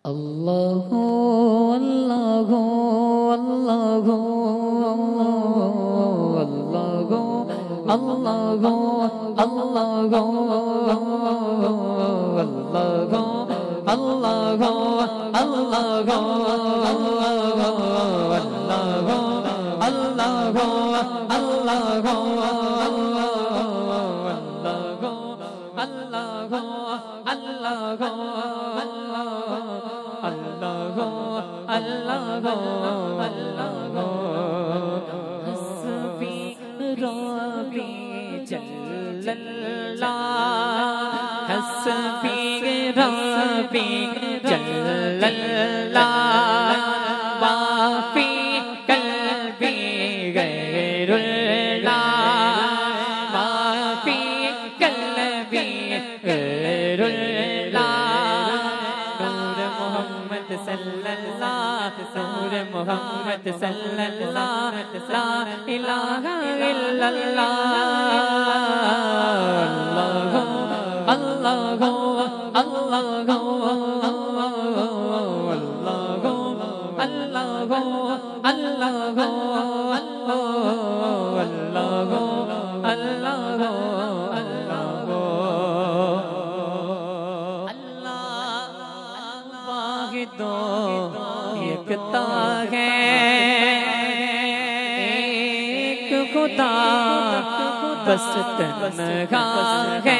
अल्लाह अल्लाह अल्लाह अल्लाह अल्लाह अल्लाह अल्लाह अल्लाह हस्बी रब्बी जल्लल्लाह हस्बी रब्बी जल्लल्लाह वाफी कल्बी गैरुल्लाह वाफी कल्बी गैरुल्लाह नूर मोहम्मद सल्लल्लाह नूर मोहम्मद सल्लल्लाह ला इलाहा इल्लल्लाह अल्लाह अल्लाह एकता है एक खुदा बस तन्हा है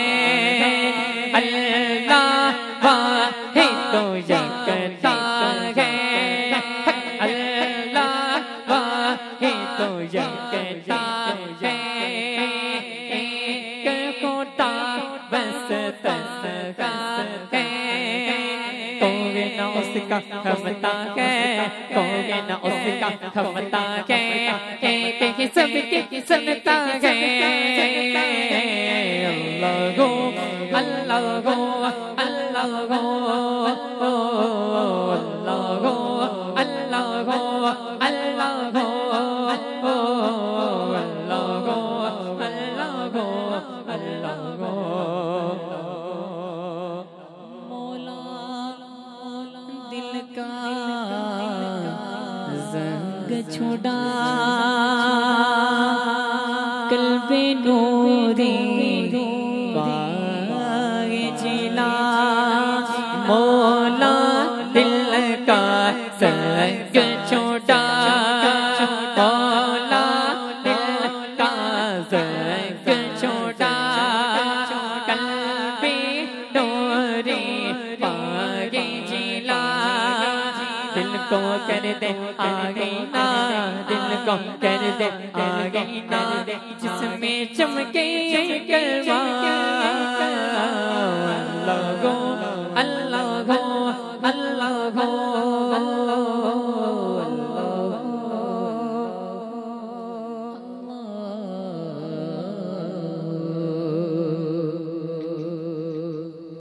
अल्लाह वाहिद तो एकता है अल्लाह वाहिद तो एकता है एक खुदा बस तन्हा है कोई न उसका हमता है कोई न उसका हमता है एक ही सबकी सुनता है अल्लाह अल्लाह अल्लाह अल्लाह अल्लाह छोड़ा कल्बे नूरी पाए जिला मौला दिल का संग छोड़ा मौला दिल का संग छोड़ा कल्बे नूरी पाए जिला दिल को कर दे आगे ना दिल को कर दे आगे ना जिसमें चमके कलमा अल्लाह